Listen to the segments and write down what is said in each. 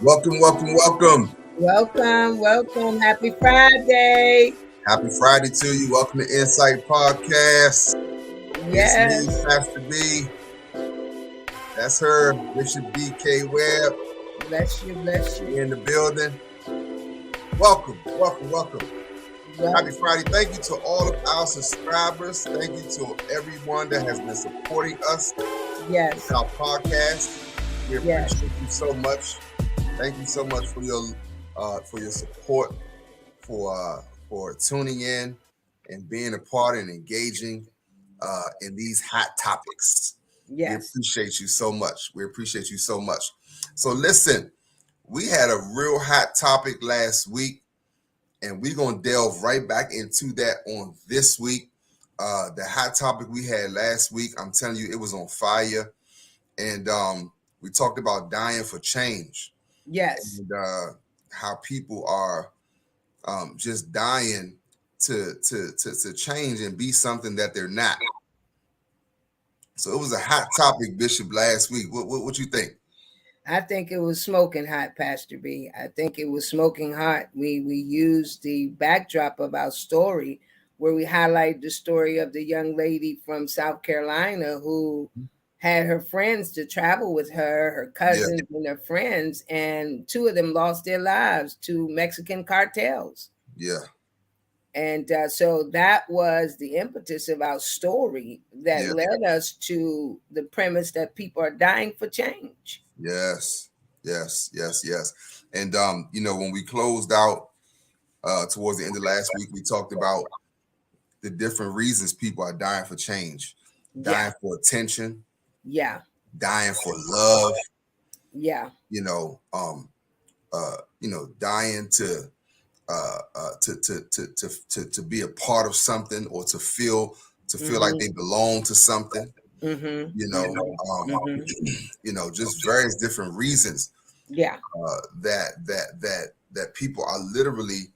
Welcome, welcome, welcome. Welcome. Happy Friday. Happy Friday to you. Welcome to Ensight Podcast. It's me, Yes. Pastor B. That's her, Bishop DK Webb. Bless you. In the building. Welcome. Happy Friday. Thank you to all of our subscribers. Thank you to everyone that has been supporting us Yes. with our podcast. We appreciate you so much. Thank you so much for your support, for tuning in and being a part and engaging in these hot topics. Yes. We appreciate you so much. So listen, we had a real hot topic last week, and we're going to delve right back into that on this week. The hot topic we had last week, I'm telling you, it was on fire. And we talked about dying for change. Yes. And how people are just dying to change and be something that they're not. So it was a hot topic, Bishop, last week. What you think? I think it was smoking hot, Pastor B. I think it was smoking hot. We used the backdrop of our story where we highlight the story of the young lady from South Carolina who had her friends to travel with her cousins and her friends, and two of them lost their lives to Mexican cartels. Yeah. And so that was the impetus of our story that led us to the premise that people are dying for change. Yes. And, when we closed out towards the end of last week, we talked about the different reasons people are dying for change, dying for attention. Yeah. Dying for love. Yeah. Dying to be a part of something, or to feel like they belong to something. Just various different reasons. Yeah. That people are literally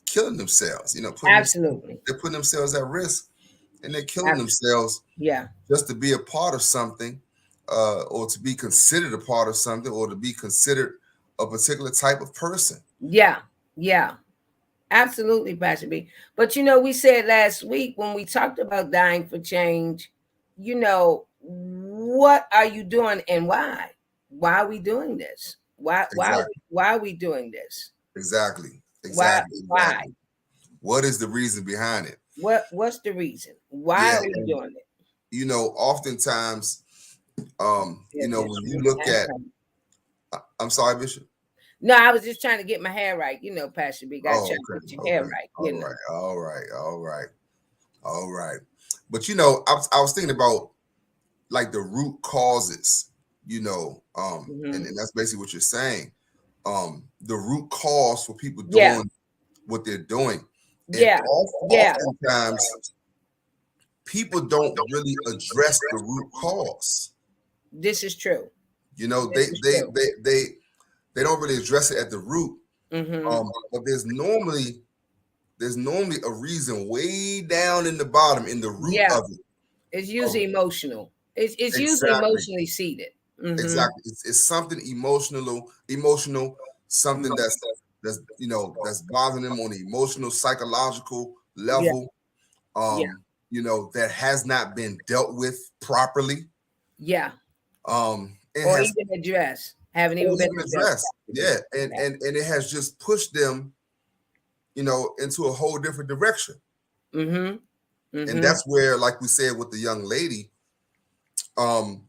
killing themselves. Absolutely. They're putting themselves at risk. And they're killing themselves just to be a part of something, or to be considered a part of something, or to be considered a particular type of person. Yeah. Absolutely, Pastor B. But, we said last week when we talked about dying for change, what are you doing and why? Why are we doing this? Why are we doing this? Exactly. Why? What is the reason behind it? What's the reason? Why are we doing it? Oftentimes, when you look at, I'm sorry, Bishop. No, I was just trying to get my hair right. Pastor B, got to get your hair right. All right. But I was thinking about like the root causes, and that's basically what you're saying. The root cause for people doing what they're doing. Oftentimes, people don't really address the root cause. This is true. They don't really address it at the root. But there's normally a reason way down in the bottom, in the root of it. It's usually emotional. It's usually emotionally seated. Exactly. It's something emotional, something that's bothering them on an emotional, psychological level. That has not been dealt with properly. Or even addressed. Haven't even been addressed. And it has just pushed them, into a whole different direction. And that's where, like we said with the young lady, the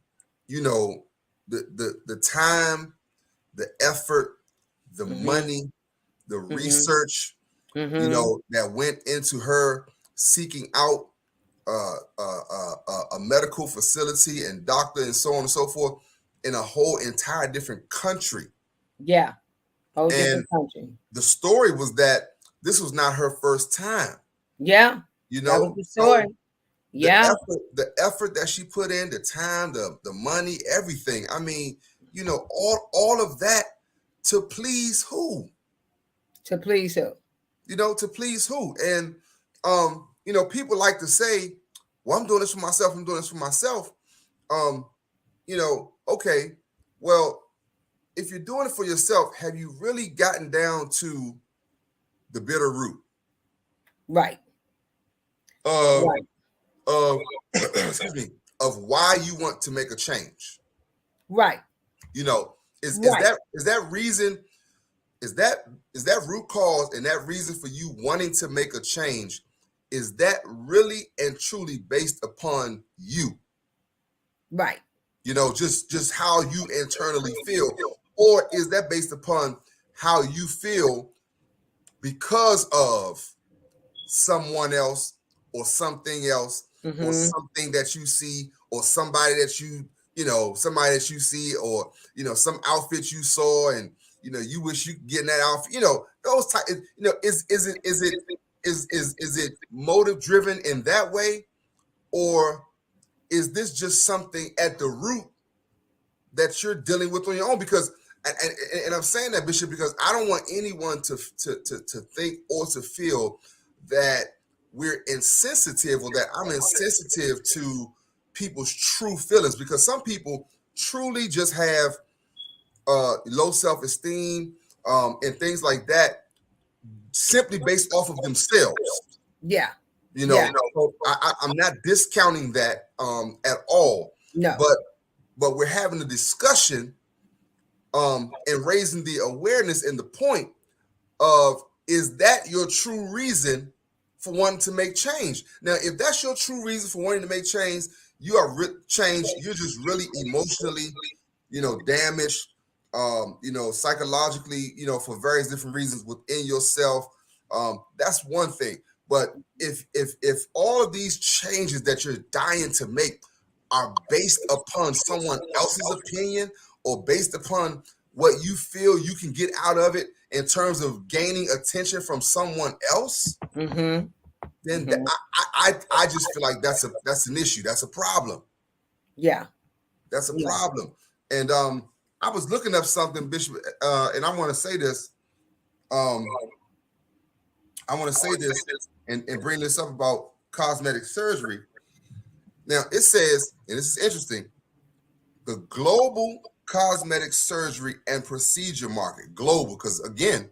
time, the effort, the money, the research, that went into her seeking out a medical facility and doctor and so on and so forth in a whole entire different country. Different country. The story was that this was not her first time. That was the story. The effort that she put in, the time, the money, everything. I mean, all of that to please who? To please who? To please who? And people like to say, well, I'm doing this for myself. Okay, well, if you're doing it for yourself, have you really gotten down to the bitter root Right. of Right. excuse me, of why you want to make a change? Right. You know, is Right. that reason, is that root cause and that reason for you wanting to make a change, is that really and truly based upon you? Right. You know, just how you internally feel, or is that based upon how you feel because of someone else or something else or Mm-hmm. something that you see or somebody that somebody that you see, or some outfit you saw and you wish you could get in that outfit, those type, is it motive driven in that way, or is this just something at the root that you're dealing with on your own? Because and I'm saying that, Bishop, because I don't want anyone to think or to feel that we're insensitive or that I'm insensitive to people's true feelings, because some people truly just have low self-esteem and things like that simply based off of themselves. Yeah. So I'm not discounting that at all, No. but we're having a discussion and raising the awareness and the point of, is that your true reason for wanting to make change? Now, if that's your true reason for wanting to make change, you are changed. You're just really emotionally, damaged, psychologically, for various different reasons within yourself. That's one thing. But if all of these changes that you're dying to make are based upon someone else's opinion or based upon what you feel you can get out of it in terms of gaining attention from someone else, Mm-hmm. then I just feel like that's an issue. That's a problem. Yeah. That's a problem. And I was looking up something, Bishop, and I want to say this. And bring this up about cosmetic surgery. Now, it says, and this is interesting, the global cosmetic surgery and procedure market, global, because again,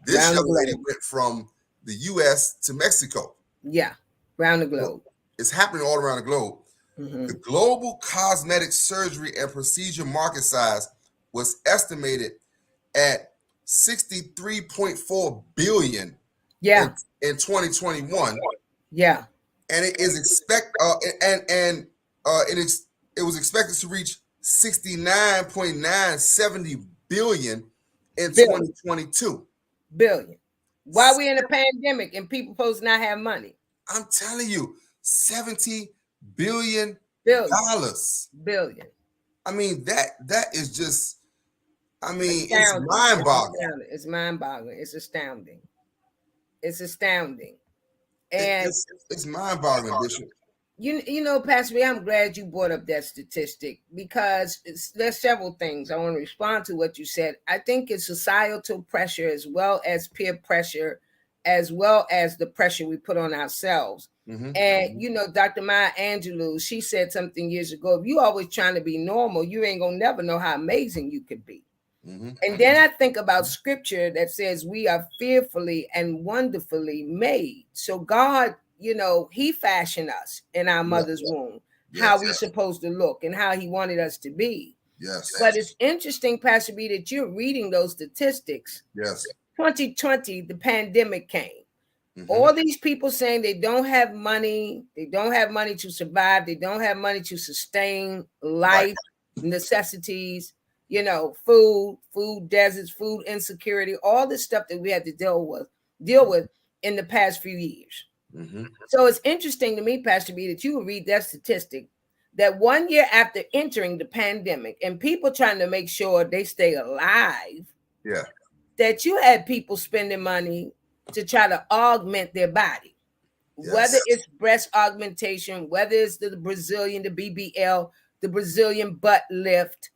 this young lady went from the U.S. to Mexico. Yeah, around the globe. It's happening all around the globe. Mm-hmm. The global cosmetic surgery and procedure market size was estimated at $63.4 billion in 2021. Yeah. And it is it was expected to reach 69.970 billion in 2022. Billion. While we're in a pandemic and people supposed to not have money. I'm telling you, $70 billion. Billion. I mean, that is just, astounding. It's mind-boggling. It's mind-boggling. It's astounding. It's astounding. And it's mind-boggling, Bishop. Pastor B, I'm glad you brought up that statistic, because there's several things. I want to respond to what you said. I think it's societal pressure as well as peer pressure, as well as the pressure we put on ourselves. Mm-hmm. And, Dr. Maya Angelou, she said something years ago, if you always trying to be normal, you ain't going to never know how amazing you could be. Mm-hmm. And then I think about scripture that says we are fearfully and wonderfully made. So God, he fashioned us in our mother's womb, how we supposed to look and how he wanted us to be. Yes. But it's interesting, Pastor B, that you're reading those statistics. Yes. 2020, the pandemic came. Mm-hmm. All these people saying they don't have money, they don't have money to survive, they don't have money to sustain life, necessities, food deserts, food insecurity, all the stuff that we had to deal with in the past few years. Mm-hmm. So it's interesting to me, Pastor B, that you would read that statistic that 1 year after entering the pandemic and people trying to make sure they stay alive, that you had people spending money to try to augment their body, whether it's breast augmentation, whether it's the Brazilian, the BBL, the Brazilian butt lift,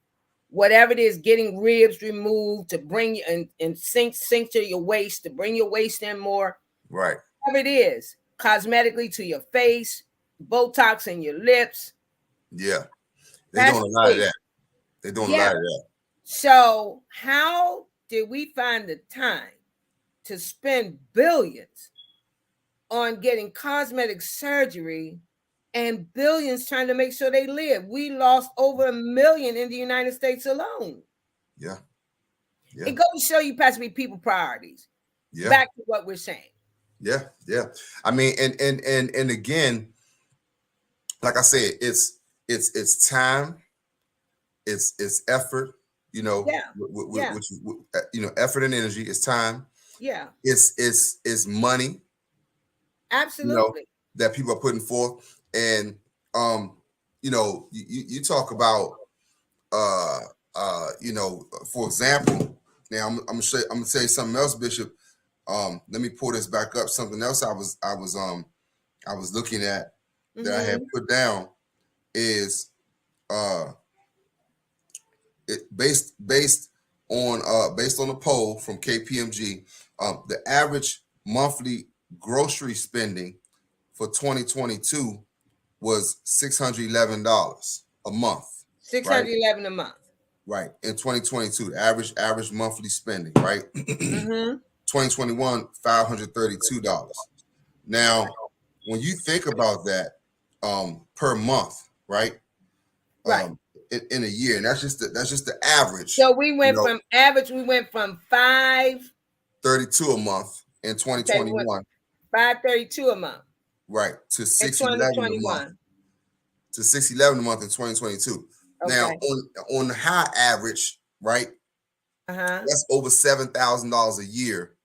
whatever it is, getting ribs removed to bring you and sink to your waist, to bring your waist in more. Right. Whatever it is, cosmetically to your face, Botox in your lips. Yeah. They're doing a lot of that. So how did we find the time to spend billions on getting cosmetic surgery and billions trying to make sure they live? We lost over 1 million in the United States alone. Yeah. Yeah. It goes to show you, Pastor B, people priorities. Yeah. Back to what we're saying. Yeah. Yeah. I mean, and again, like I said, it's time, it's effort, you know, which you know, effort and energy. It's time. Yeah. It's money. Absolutely. You know, that people are putting forth. And you know, you talk about you know, for example, now I'm gonna tell you something else, Bishop. Let me pull this back up. Something else I was looking at that I had put down is it based on a poll from KPMG, the average monthly grocery spending for 2022 was $611 a month. $611 a month. Right. In 2022, the average monthly spending, right? 2021, $532. Now, when you think about that, per month, right? Right. In a year, and that's just the average. So we went from average, we went from 532 a month in 2021. 532 a month. Right. To 611 a month. To 611 a month in 2022. Okay. Now on the high average, right? That's over $7,000 a year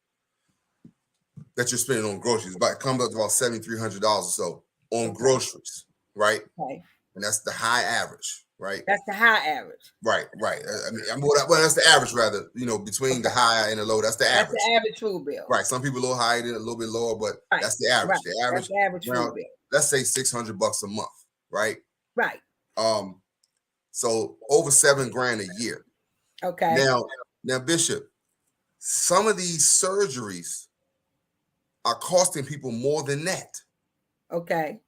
that you're spending on groceries. But it comes up to about $7,300 or so on groceries, right? Okay. And that's the high average, right? That's the high average. Right. I mean, well, that's the average, rather. You know, between the high and the low, that's the average. That's the average food bill. Right. Some people a little higher, a little bit lower, but that's the average. Right. The average. That's the average food bill. Let's say $600 a month, right? Right. So over $7,000 a year. Okay. Now, Bishop, some of these surgeries are costing people more than that. Okay.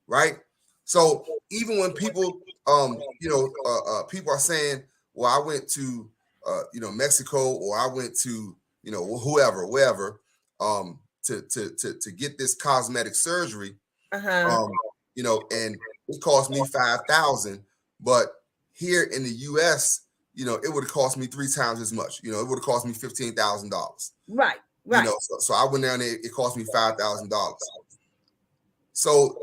Right. So even when people, people are saying, "Well, I went to, Mexico, or I went to, wherever, to get this cosmetic surgery, and it cost me $5,000, but here in the U.S., it would have cost me 3 times as much. It would have cost me $15,000. Right. So I went down there. It cost me $5,000. So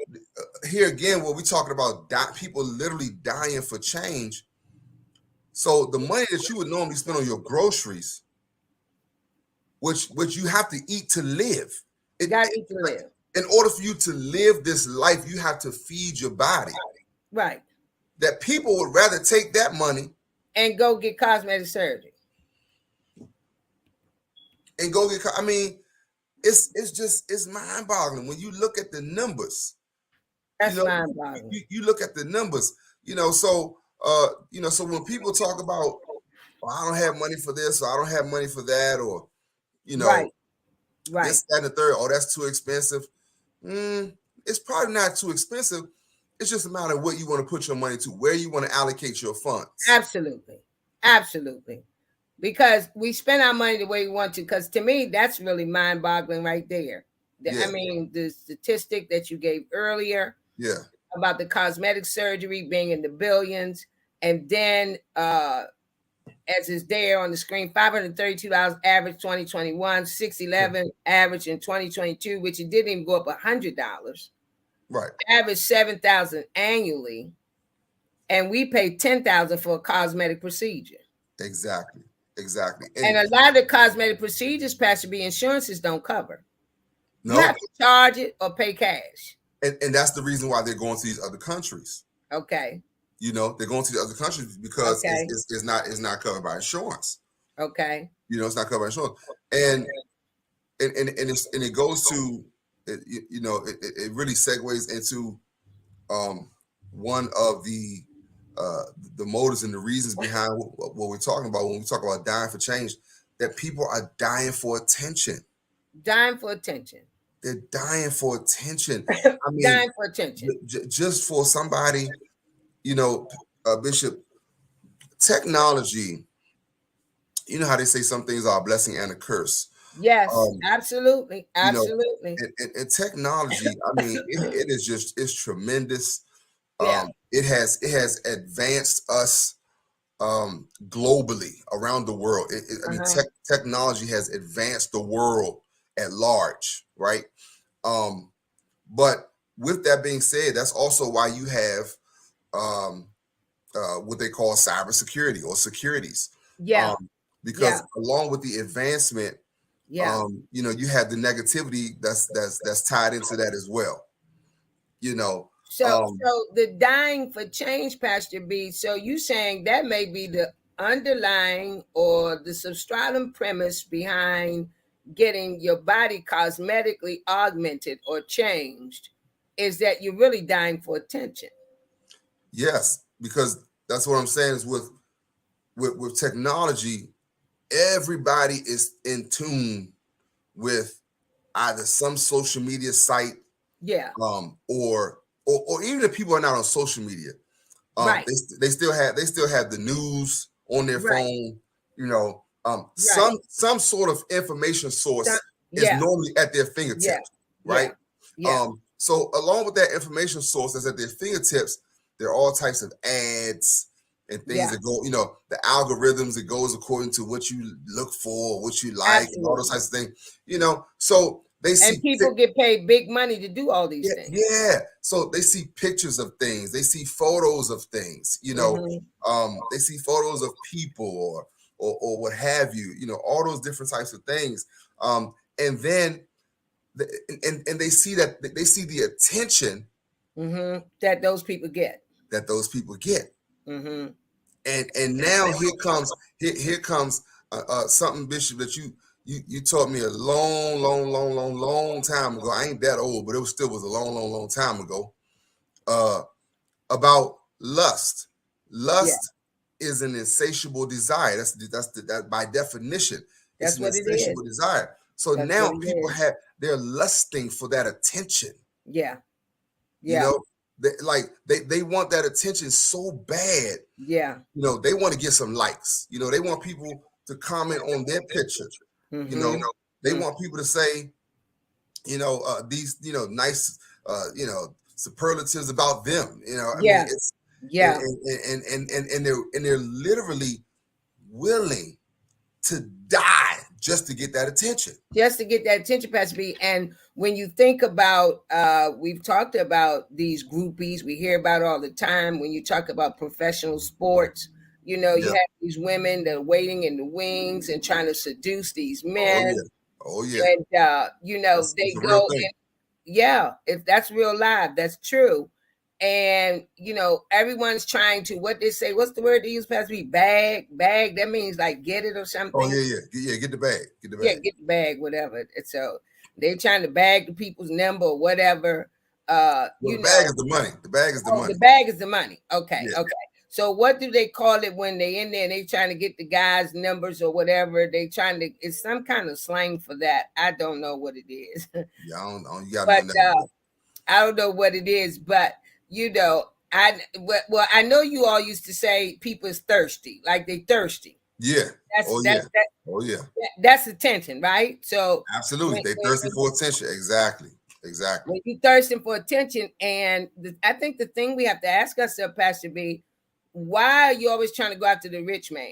here again, what we're talking about, people literally dying for change. So the money that you would normally spend on your groceries, which you have to eat to live. You got to eat to live. In order for you to live this life, you have to feed your body. Right. That people would rather take that money and go get cosmetic surgery. I mean, it's mind-boggling when you look at the numbers. That's mind-boggling. You look at the numbers, so when people talk about, I don't have money for this, or I don't have money for that, or right. This, that, and the third, that's too expensive. It's probably not too expensive. It's just a matter of what you want to put your money to, where you want to allocate your funds. Absolutely. Because we spend our money the way we want to. Because to me, that's really mind-boggling right there. I mean, the statistic that you gave earlier about the cosmetic surgery being in the billions, and then as is there on the screen, $532 average 2021, $611 average in 2022, which it didn't even go up $100. Right. Average $7,000 annually, and we pay $10,000 for a cosmetic procedure. Exactly. And a lot of the cosmetic procedures, Pastor B, insurances don't cover. No. You have to charge it or pay cash. And that's the reason why they're going to these other countries. Okay. They're going to the other countries because it's not covered by insurance. Okay. It's not covered by insurance, and it goes to it really segues into one of the motives and the reasons behind what we're talking about when we talk about dying for change, that people are dying for attention. Dying for attention. They're dying for attention. I mean, dying for attention. Just for somebody, Bishop, technology you know how they say some things are a blessing and a curse. Yes, Um, absolutely, you know, absolutely. and technology, I mean, it is just it's tremendous. Yeah. It has advanced us globally around the world. I mean, Uh-huh. technology has advanced the world at large, right? Um, but with that being said, that's also why you have um, what they call cybersecurity or securities, Yeah. um, Yeah. because along with the advancement, Yeah. you have the negativity that's tied into that as well. You know, So, um, so the dying for change, Pastor B. So you saying that may be the underlying or the substratum premise behind getting your body cosmetically augmented or changed, is that you're really dying for attention. yes, because that's what I'm saying is with technology, everybody is in tune with either some social media site, Yeah. or even if people are not on social media, Right. they still have the news on their Right. phone. Right. Some sort of information So, source is yeah. normally at their Yeah. fingertips, right? Yeah. Yeah. So along with that information source that's at their fingertips, there are all types of ads and things Yeah. that go, the algorithms that goes according to what you look for, what you like, and all those Absolutely. types of things. So they And see people get paid big money to do all these yeah, things. yeah. So they see pictures of things, they see photos of things, Hmm. they see photos of people or what have you, all those different types of things. And then and they see the attention That those people get. that those people get. Hmm. And now here comes something, Bishop, that you taught me a long, long, long, long, long time ago. I ain't that old, but it was a long, long, long time ago. Uh, about lust. Yeah, Lust is an insatiable desire. That by definition, it's that's an what it is. insatiable desire. So That's what now it people is. they're lusting for that attention. Yeah, You yeah, know, they want that attention so bad. yeah. They want to get some likes. They want people to comment on their picture. You Mm-hmm. know, they want people to say, these, nice, superlatives about them. I mean, Yeah, it's yeah. and they're literally willing to die just to get that attention. Just to get that attention, Pastor B. And when you think about, we've talked about these groupies, we hear about all the time. When you talk about professional sports, you Yeah. have these women that are waiting in the wings and trying to seduce these Oh men. yeah. Oh yeah. And, It's they a real go. thing. Yeah, if that's real live, that's true. And everyone's trying to, what they say, what's the word they use, Pastor B? Bag. That means like get it or Oh something. yeah, yeah, yeah. Get the bag. Get the Yeah, bag. get the bag, whatever. And so they trying to bag the people's number or whatever. Well, the bag is the money. The bag is the Oh, the money. bag is the money. Okay, Yeah. okay. So what do they call it when they in there and they trying to get the guys' numbers or whatever? They trying to, it's some kind of slang for that. I don't know what it is. Yeah. You got me But on that one. I don't know what it is, but I know you all used to say people is thirsty, like they thirsty. Yeah. That's Oh that, yeah. that Oh yeah. that's attention, right? So Absolutely. when They when, thirsty for attention. Exactly. Exactly. when you thirsting for attention, and I think the thing we have to ask ourselves, Pastor B, why are you always trying to go after the rich man?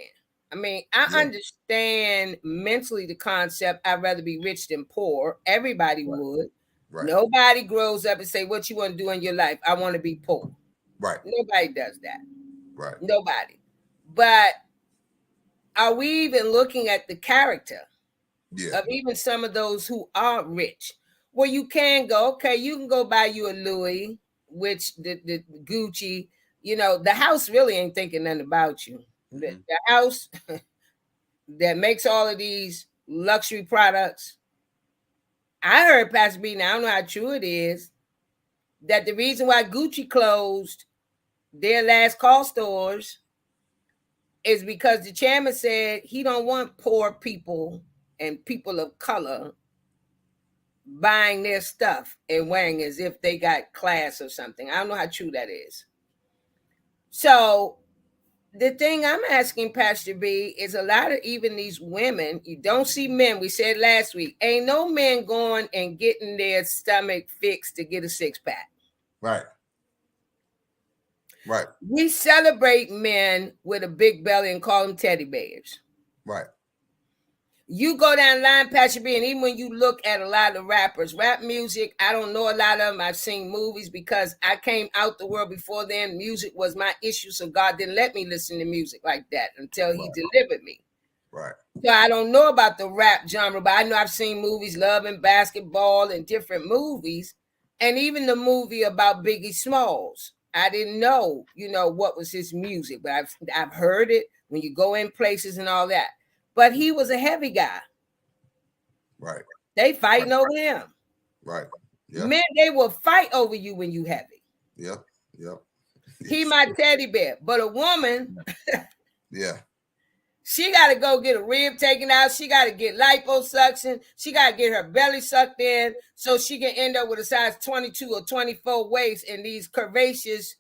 I mean, I Yeah. understand mentally the concept. I'd rather be rich than poor. Everybody Right. would. Right. Nobody grows up and say, "What you want to do in your life? I want to be poor." Right. Nobody does that. Right. Nobody. But are we even looking at the character Yeah. of even some of those who are rich? Where you can go, okay, you can go buy you a Louis, which the Gucci, the house really ain't thinking nothing about you. The, Hmm. the house that makes all of these luxury products. I heard, Pastor B, now I don't know how true it is, that the reason why Gucci closed their last call stores is because the chairman said he don't want poor people and people of color buying their stuff and wearing as if they got class or something. I don't know how true that is. So the thing I'm asking, Pastor B, is a lot of even these women, you don't see men. We said last week, ain't no men going and getting their stomach fixed to get a six pack. Right. Right. We celebrate men with a big belly and call them teddy bears. Right. You go down line, Pastor B, and even when you look at a lot of rappers, rap music, I don't know a lot of them. I've seen movies because I came out the world before then. Music was my issue, so God didn't let me listen to music like that until He delivered me. Right. So I don't know about the rap genre, but I know I've seen movies, Love and Basketball, and different movies, and even the movie about Biggie Smalls. I didn't know, what was his music, but I've heard it when you go in places and all that. But he was a heavy guy. Right. They fighting over him. Right. Yeah. Men, they will fight over you when you heavy. Yeah. Yeah. He my teddy bear. But a woman, yeah, she got to go get a rib taken out. She got to get liposuction. She got to get her belly sucked in so she can end up with a size 22 or 24 waist and these curvaceous,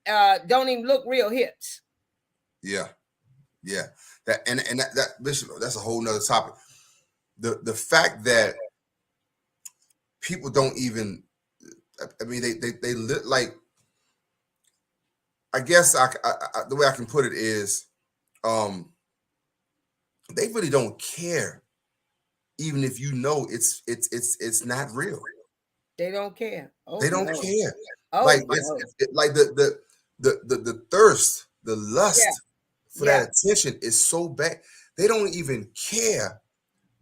don't even look real hips. Yeah. Yeah. That Bishop, that's a whole nother topic. The fact that people don't even, I mean, they look like, I guess the way I can put it is, they really don't care, even if it's not real. They don't care. Oh, they don't no. care. Oh, Like no. like the thirst, the lust for that attention is so bad. They don't even care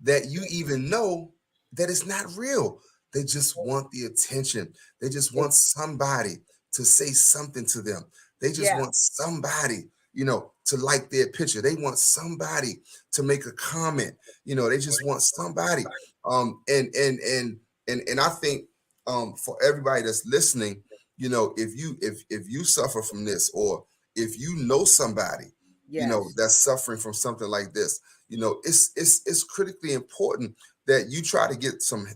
that you even know that it's not real. They just want the attention. They just want somebody to say something to them. They just want somebody, to like their picture. They want somebody to make a comment. They just want somebody. And I think for everybody that's listening, if you suffer from this, or if you know somebody, that's suffering from something like this, it's critically important that you try to get some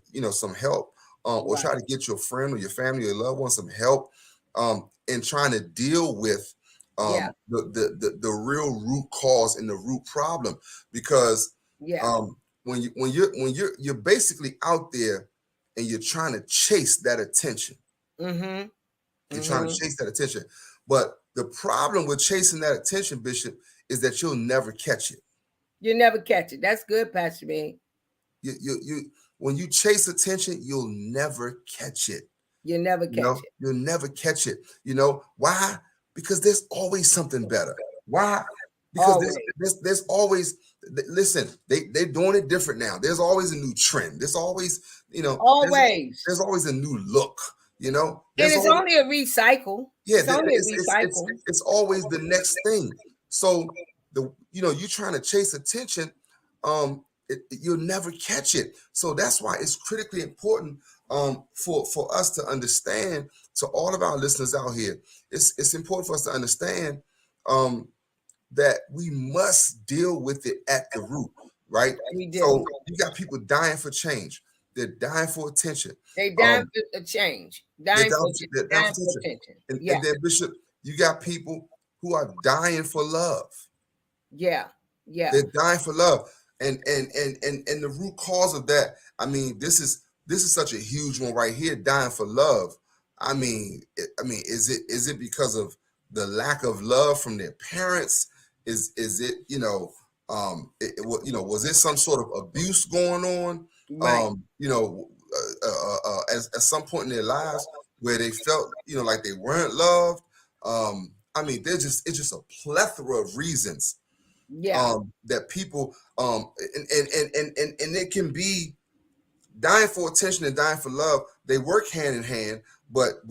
help, or try to get your friend or your family or your loved one some help in trying to deal with the real root cause and the root problem. Because when you're basically out there and you're trying to chase that attention, you're trying to chase that attention. But the problem with chasing that attention, Bishop, is that you'll never catch it. You never catch it. That's good, Pastor B. You when you chase attention, you'll never catch it. You never catch it. You'll never catch it. Why? Because there's always something better. Why? Because there's always, listen, they're doing it different now. There's always a new trend. There's always, always. There's always a new look, And it's only a recycle. Yeah, it's only a recycle. It's always the next thing. So you're trying to chase attention, you'll never catch it. So that's why it's critically important for us to understand, to all of our listeners out here, it's important for us to understand that we must deal with it at the root, right? We do. So you got people dying for change. They're dying for attention. They dying for a change. Dying for attention. And then, Bishop, you got people who are dying for love. Yeah. They're dying for love. And the root cause of that, I mean, this is such a huge one right here, dying for love. I mean, is it because of the lack of love from their parents? Is it, was it some sort of abuse going on? Right. At some point in their lives where they felt, like they weren't loved. I mean, it's just a plethora of reasons. That people and it can be dying for attention and dying for love. They work hand in hand, but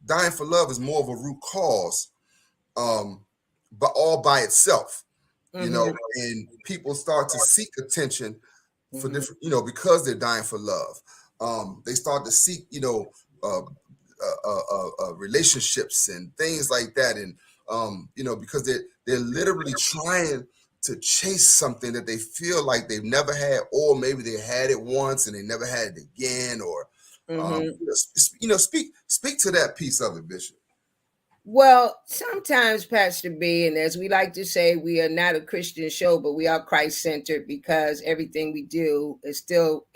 dying for love is more of a root cause, but all by itself, and people start to seek attention for different, because they're dying for love. They start to seek, relationships and things like that, and because they're literally trying to chase something that they feel like they've never had, or maybe they had it once and they never had it again, or speak to that piece of it, Bishop. Well, sometimes, Pastor B, and as we like to say, we are not a Christian show, but we are Christ centered because everything we do it still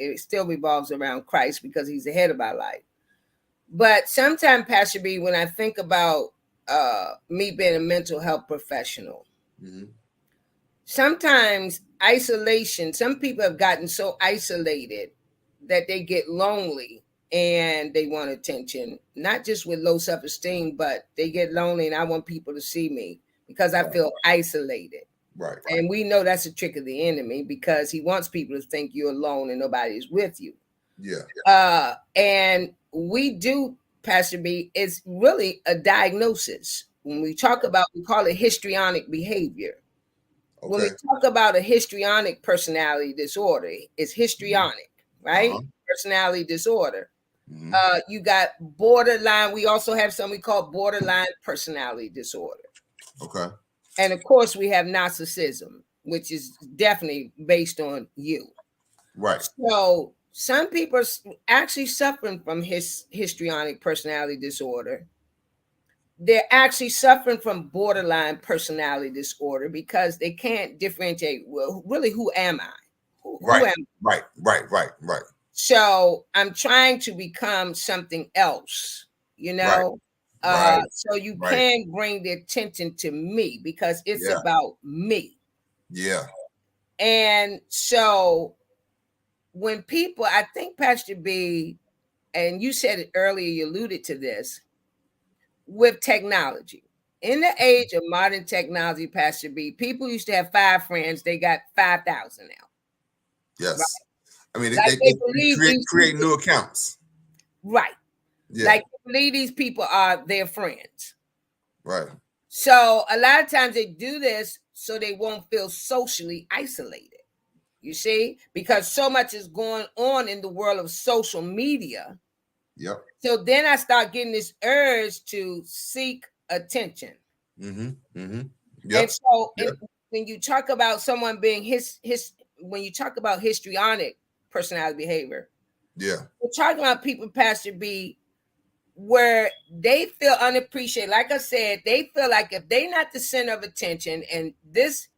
revolves around Christ because He's the head of our life. But sometimes, Pastor B, when I think about me being a mental health professional, Mm-hmm. sometimes isolation, some people have gotten so isolated that they get lonely and they want attention, not just with low self-esteem, but they get lonely and I want people to see me because I feel isolated. Right. And we know that's a trick of the enemy because he wants people to think you're alone and nobody's with you. Yeah. And we do, Pastor B, it's really a diagnosis. When we talk about, we call it histrionic behavior. When we Okay. talk about a histrionic personality disorder, it's histrionic, right? Uh-huh. Personality disorder. Mm-hmm. You got borderline. We also have something we call borderline personality disorder. Okay. And of course, we have narcissism, which is definitely based on you. Right. So some people are actually suffering from histrionic personality disorder. They're actually suffering from borderline personality disorder because they can't differentiate, well, really, who am I? Who Right. am I? Right. So I'm trying to become something else, you know? Right. So you Right. can bring the attention to me because it's Yeah. about me. Yeah. And so when people, I think, Pastor B, and you said it earlier, you alluded to this, with technology. In the age of modern technology, Pastor B, people used to have 5 friends. They got 5,000 now. Yes. Right? I mean, Like they they believe create new accounts. right. Yeah. Like they believe these people are their friends. Right. So a lot of times they do this so they won't feel socially isolated. You see, because so much is going on in the world of social media. Yep. So then I start getting this urge to seek attention. Mm-hmm. Mm-hmm. And Yep. so Yep. when you talk about someone being when you talk about histrionic personality behavior, Yeah. we're talking about people, Pastor B, where they feel unappreciated. Like I said, they feel like if they're not the center of attention and this,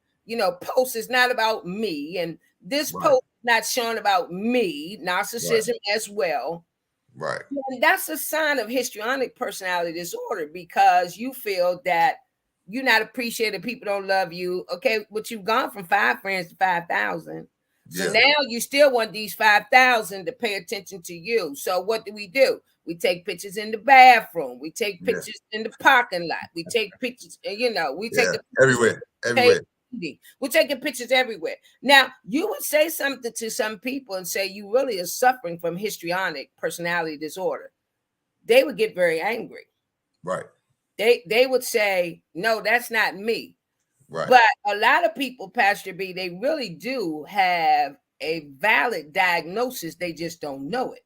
post is not about me and this Right. post is not showing about me, Right. narcissism as well. Right. And that's a sign of histrionic personality disorder because you feel that you're not appreciated, people don't love you. Okay, but you've gone from 5 friends to 5,000. So Yeah. now you still want these 5,000 to pay attention to you. So what do? We take pictures in the bathroom. We take Yeah. pictures in the parking lot. We take pictures, we take Yeah. the pictures Everywhere. Everywhere. we're taking pictures everywhere. Now, you would say something to some people and say you really are suffering from histrionic personality disorder. They would get very angry. Right. They would say, no, that's not me. Right. But a lot of people, Pastor B, they really do have a valid diagnosis. They just don't know it.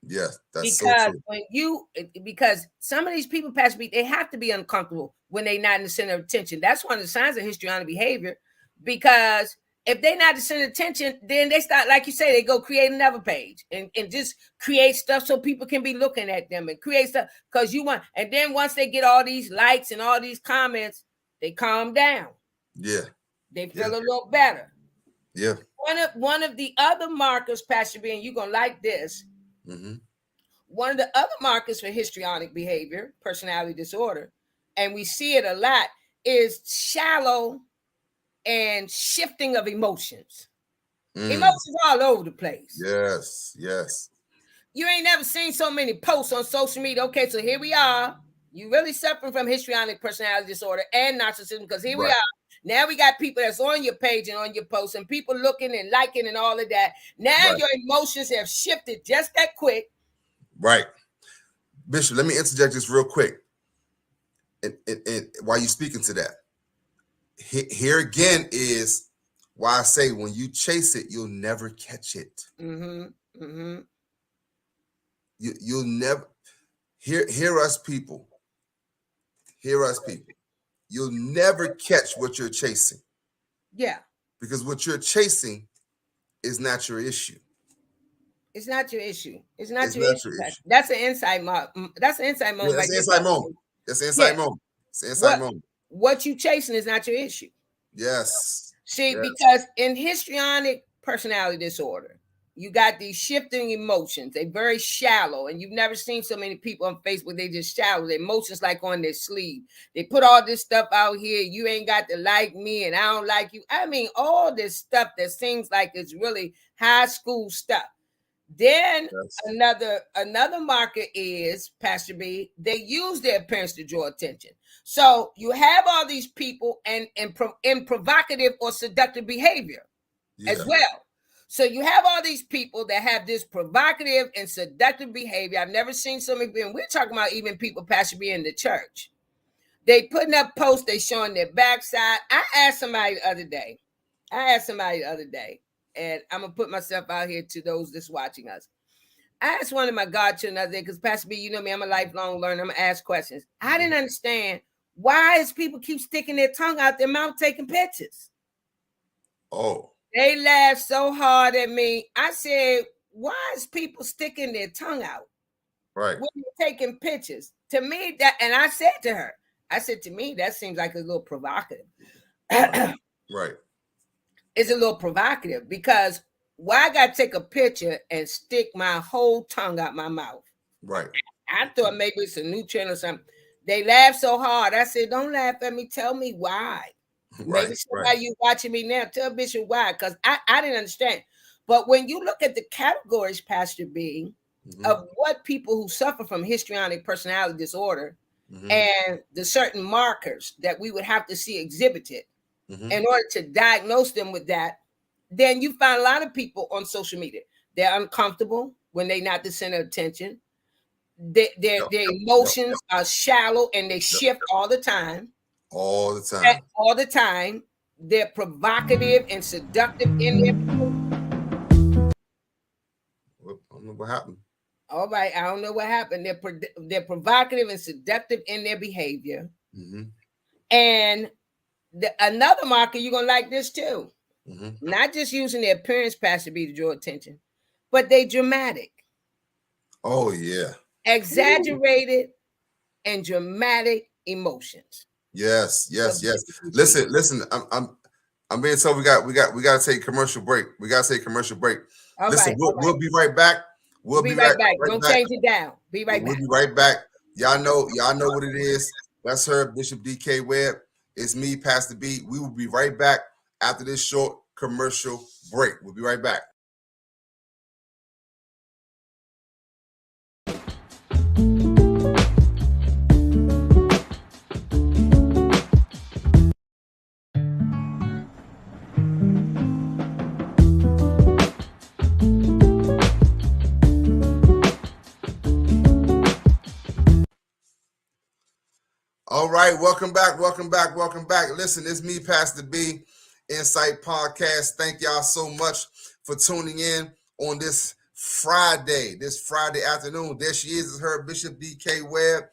Yes, that's so true. Because some of these people, Pastor B, they have to be uncomfortable when they're not in the center of attention. That's one of the signs of histrionic behavior. Because if they're not the center of attention, then they start, like you say, they go create another page and just create stuff so people can be looking at them and create stuff because you want. And then once they get all these likes and all these comments, they calm down. Yeah. They feel a little better. Yeah. One of the other markers, Pastor B, and you're gonna like this. Mm-hmm. One of the other markers for histrionic behavior, personality disorder, and we see it a lot, is shallow and shifting of emotions. Emotions all over the place. Yes. Yes. You ain't never seen so many posts on social media. Okay, so here we are. You really suffering from histrionic personality disorder and narcissism because here we are. Now we got people that's on your page and on your posts and people looking and liking and all of that. Now your emotions have shifted just that quick. Right. Bishop, let me interject this real quick. And while you're speaking to that, here again is why I say when you chase it, you'll never catch it. Mm-hmm. Mm-hmm. You'll never hear us people. Hear us people. You'll never catch what you're chasing. Yeah. Because what you're chasing is not your issue. It's not your issue. It's not your issue. That's an insight moment. That's an insight moment. Yeah, that's an insight moment. That's an insight moment. It's Ensight moment. What you chasing is not your issue. Yes. See, because in histrionic personality disorder, you got these shifting emotions. They're very shallow, and you've never seen so many people on Facebook. They just shallow. Their emotions like on their sleeve. They put all this stuff out here. You ain't got to like me, and I don't like you. I mean, all this stuff that seems like it's really high school stuff. Then another marker is, Pastor B, they use their appearance to draw attention. So you have all these people and in provocative or seductive behavior as well. So you have all these people that have this provocative and seductive behavior. I've never seen so many people. We're talking about even people, Pastor B, in the church. They putting up posts, they showing their backside. I asked somebody the other day, and I'm going to put myself out here to those that's watching us. I asked one of my godchildren the other day, because Pastor B, you know me, I'm a lifelong learner. I'm going to ask questions. I didn't understand why is people keep sticking their tongue out their mouth taking pictures. Oh. They laughed so hard at me. I said, why is people sticking their tongue out? Right. When you're taking pictures? To me, that, and I said to her, to me, that seems like a little provocative. Right. It's a little provocative because why I got to take a picture and stick my whole tongue out my mouth? Right. I thought maybe it's a new trend or something. They laughed so hard. I said, don't laugh at me. Tell me why. Right, maybe somebody you watching me now, tell Bishop why, because I didn't understand. But when you look at the categories, Pastor B, of what people who suffer from histrionic personality disorder and the certain markers that we would have to see exhibited in order to diagnose them with that, then you find a lot of people on social media. They're uncomfortable when they're not the center of attention. Their emotions are shallow and they shift all the time. All the time. They're provocative and seductive in their. I don't know what happened. All right, I don't know what happened. They're provocative and seductive in their behavior. And another marker, you're gonna like this too. Not just using their appearance, Pastor B, to draw attention, but they dramatic. Oh yeah. Exaggerated and dramatic emotions. Yes. Listen. I'm being told we got to take a commercial break. All listen, right, we'll be right back. We'll be right back. Don't change it down. Be right back. We'll be right back. Y'all know what it is. That's her, Bishop D.K. Webb. It's me, Pastor B. We will be right back after this short commercial break. We'll be right back. All right, welcome back. Listen, it's me, Pastor B, Ensight Podcast. Thank y'all so much for tuning in on this Friday afternoon. There she is, it's her, Bishop D.K. Webb.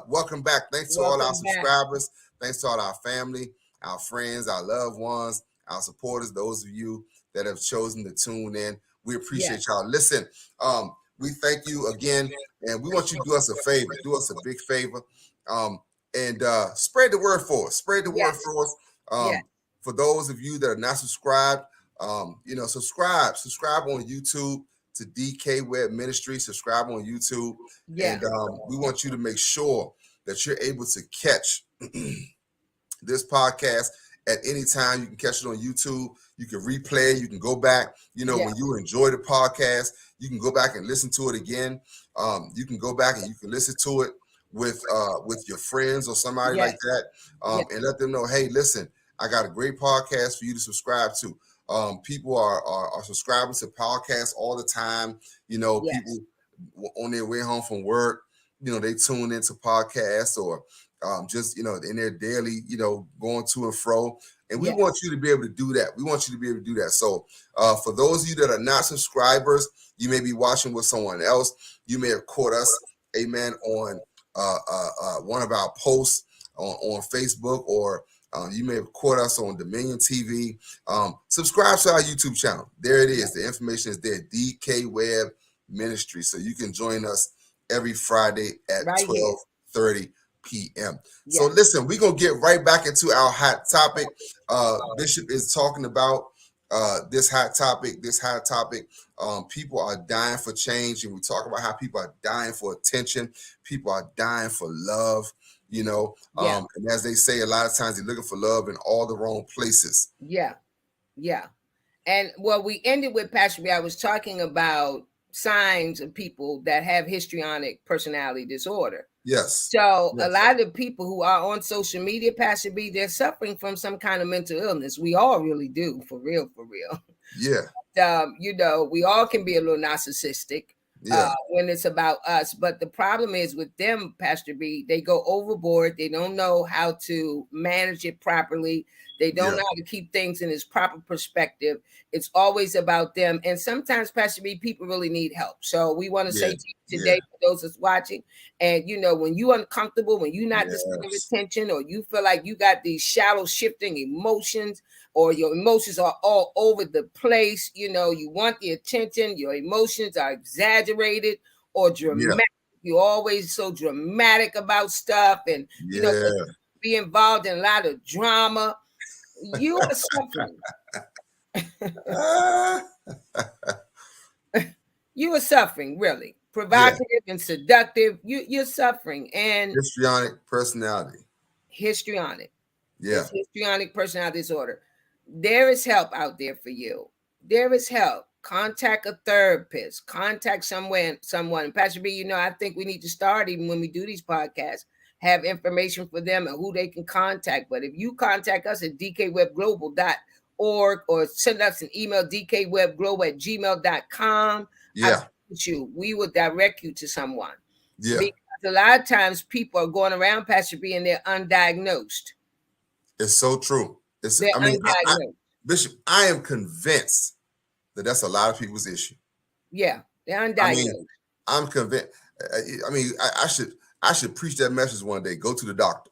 Welcome back. Thanks to all our subscribers. Thanks to all our family, our friends, our loved ones, our supporters, those of you that have chosen to tune in. We appreciate y'all. Listen, we thank you again, and we want you to do us a favor. Do us a big favor. And spread the word for us. Word for us. For those of you that are not subscribed, subscribe on YouTube to DK Web Ministry. Subscribe on YouTube. And we want you to make sure that you're able to catch this podcast at any time. You can catch it on YouTube. You can replay. You can go back. When you enjoy the podcast, you can go back and listen to it again. You can go back and you can listen to it with your friends or somebody like that, and let them know, hey, listen, I got a great podcast for you to subscribe to. People are subscribing to podcasts all the time. People on their way home from work, they tune into podcasts or just in their daily, going to and fro. And we want you to be able to do that. So for those of you that are not subscribers, you may be watching with someone else. You may have caught us, amen, on one of our posts on Facebook, or you may have caught us on Dominion TV. Subscribe to our YouTube channel. There it is. The information is there. DK Web Ministry. So you can join us every Friday at 12:30 p.m. So Yeah. listen, we're going to get right back into our hot topic. Bishop is talking about this hot topic. People are dying for change, and we talk about how people are dying for attention. People are dying for love, Yeah. and as they say, a lot of times they're looking for love in all the wrong places. Yeah. Yeah. And well, we ended with Pastor B. I was talking about signs of people that have histrionic personality disorder. Yes. So a lot of people who are on social media, Pastor B, they're suffering from some kind of mental illness. We all really do, for real, for real. Yeah. We all can be a little narcissistic Yeah. when it's about us. But the problem is with them, Pastor B, they go overboard. They don't know how to manage it properly. They don't know how to keep things in its proper perspective. It's always about them. And sometimes, Pastor B, people really need help. So we want to say to you today, for those that's watching, and when you're uncomfortable, when you're not the center of attention, or you feel like you got these shallow shifting emotions, or your emotions are all over the place, you want the attention, your emotions are exaggerated or dramatic. You're always so dramatic about stuff, and be involved in a lot of drama. You are suffering. You are suffering, really. Provocative and seductive. You're suffering. And histrionic personality. Histrionic. Yeah. It's histrionic personality disorder. There is help out there for you. There is help. Contact a therapist. Contact someone. Pastor B, I think we need to start, even when we do these podcasts, have information for them and who they can contact. But if you contact us at dkwebglobal.org or send us an email, dkwebglobal@gmail.com, we will direct you to someone. Yeah. Because a lot of times people are going around, Pastor B, and they're undiagnosed. It's so true. Bishop, I am convinced that that's a lot of people's issue. Yeah, they're undiagnosed. I'm convinced. I should preach that message one day. Go to the doctor.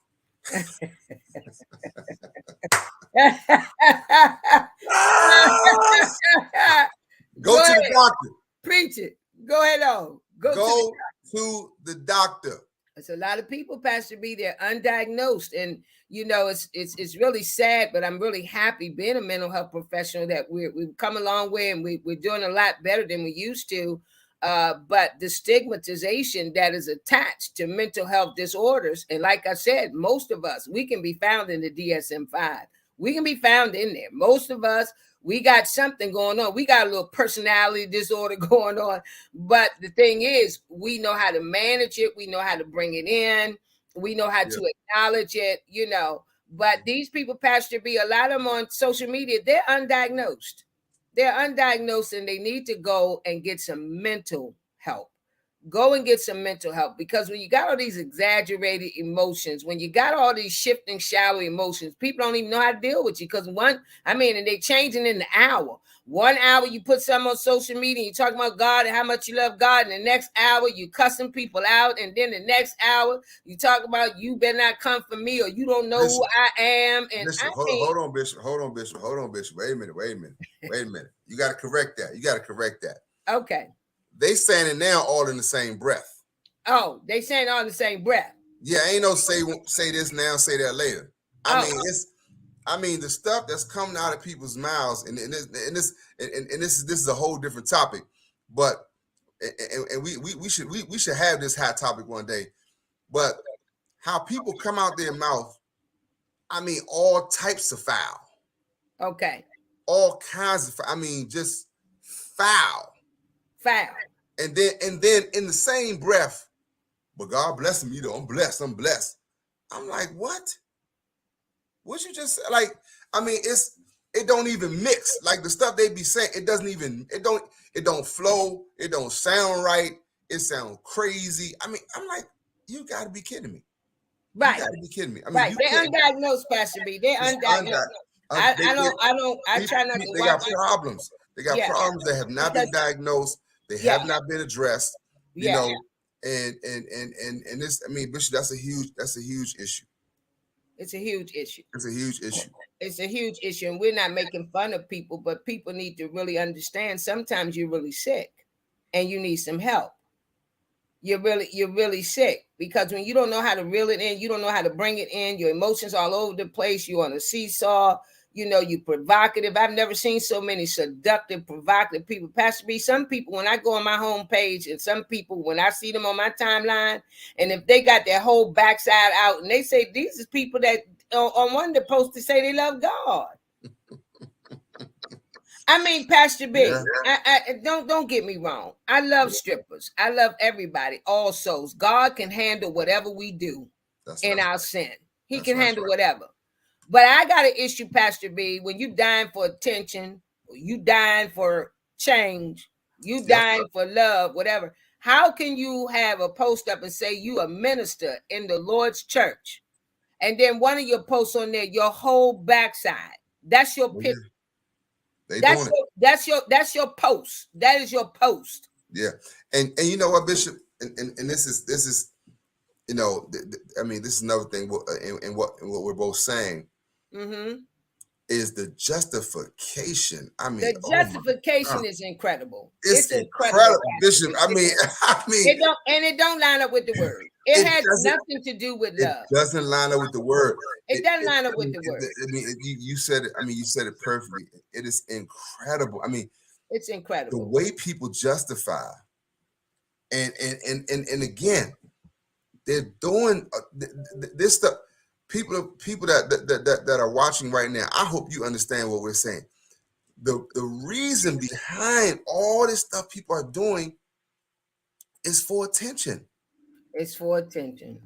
Go to the doctor. Preach it. Go ahead on. Go to the doctor. It's a lot of people, Pastor B, they're undiagnosed. And it's really sad, but I'm really happy being a mental health professional that we've come a long way, and we're doing a lot better than we used to. But the stigmatization that is attached to mental health disorders, and like I said, most of us, we can be found in the DSM-5. We can be found in there. Most of us, we got something going on. We got a little personality disorder going on. But the thing is, we know how to manage it. We know how to bring it in. We know how to acknowledge it, But these people, Pastor B, a lot of them on social media, they're undiagnosed. They're undiagnosed, and they need to go and get some mental help. Go and get some mental help, because when you got all these exaggerated emotions, when you got all these shifting, shallow emotions, people don't even know how to deal with you. Because and they changing in the hour. 1 hour you put something on social media, you talking about God and how much you love God, and the next hour you cussing people out, and then the next hour you talk about you better not come for me, or you don't know who I am. And Bishop, hold on, Bishop. Wait a minute. You got to correct that. Okay. They saying it now all in the same breath. Oh, they saying all in the same breath. Yeah, ain't no say this now, say that later. I mean, the stuff that's coming out of people's mouths, and this is a whole different topic. But we should have this hot topic one day. But how people come out their mouth, all types of foul. Okay. All kinds of, just foul. And then in the same breath, but God bless him, I'm blessed. I'm like, what? What you just like? It don't even mix. Like the stuff they be saying, it don't flow. It don't sound right. It sounds crazy. I'm like, you gotta be kidding me. Right. You gotta be kidding me. Right. They're undiagnosed, Pastor B. They're undiagnosed. I try not to watch. They got problems. They got problems that have not been diagnosed. They have not been addressed. You know, and this, Bishop, that's a huge issue. It's a huge issue. It's a huge issue. And we're not making fun of people, but people need to really understand sometimes you're really sick and you need some help. You're really sick because when you don't know how to reel it in, you don't know how to bring it in, your emotions all over the place, you're on a seesaw, you provocative. I've never seen so many seductive, provocative people. Pastor B, some people, when I go on my homepage, and some people, when I see them on my timeline, and if they got their whole backside out, and they say, these are people that on one of the posts, they say they love God. I mean, Pastor B, I don't get me wrong. I love strippers. I love everybody, all souls. God can handle whatever we do in our sin. He can handle whatever. But I got an issue, Pastor B, when you dying for attention, you dying for change, you dying for love, whatever. How can you have a post up and say you a minister in the Lord's church, and then one of your posts on there, your whole backside? That's your picture. That's your post. That is your post. Yeah, and you know what, Bishop, and this is I mean, this is another thing. In what we're both saying is the justification. I mean, the justification is incredible. It's incredible, Bishop. I mean, it don't line up with the word. It has nothing to do with love. It doesn't line up with the word. It doesn't line up with the word. I mean, you said it. I mean, you said it perfectly. It is incredible. I mean, it's incredible the way people justify, and again, they're doing this stuff. People that are watching right now, I hope you understand what we're saying. The reason behind all this stuff people are doing is for attention. It's for attention.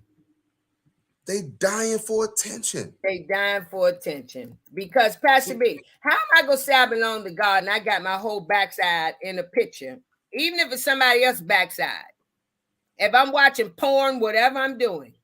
They dying for attention. They dying for attention. Because, Pastor B, how am I going to say I belong to God and I got my whole backside in a picture, even if it's somebody else's backside? If I'm watching porn, whatever I'm doing,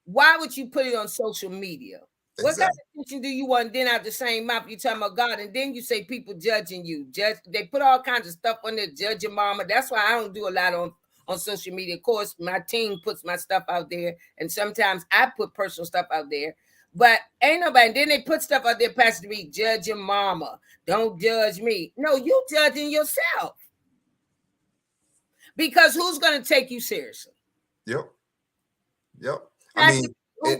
why would you put it on social media? Exactly. What kind of attention do you want? Then out the same mouth, you talking about God, and then you say people judging you. They put all kinds of stuff on there, judge your mama. That's why I don't do a lot on social media. Of course, my team puts my stuff out there, and sometimes I put personal stuff out there. But ain't nobody. And then they put stuff out there, Pastor B, judge your mama. Don't judge me. No, you judging yourself. Because who's going to take you seriously? Yep. I mean,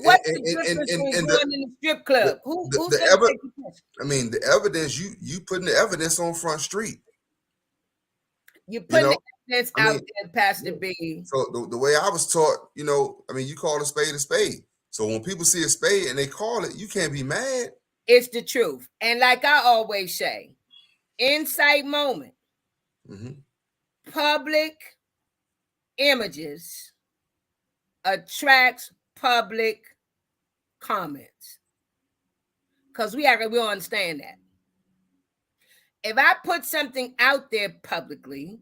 what's the difference between going in the strip club? Who's going to take you seriously? I mean, the evidence, you putting the evidence on Front Street. You're putting the evidence out there, Pastor B. So the way I was taught, I mean, you call a spade a spade. So when people see a spade and they call it, you can't be mad. It's the truth. And like I always say, Ensight moment. Public images attracts public comments. Because we understand that. If I put something out there publicly,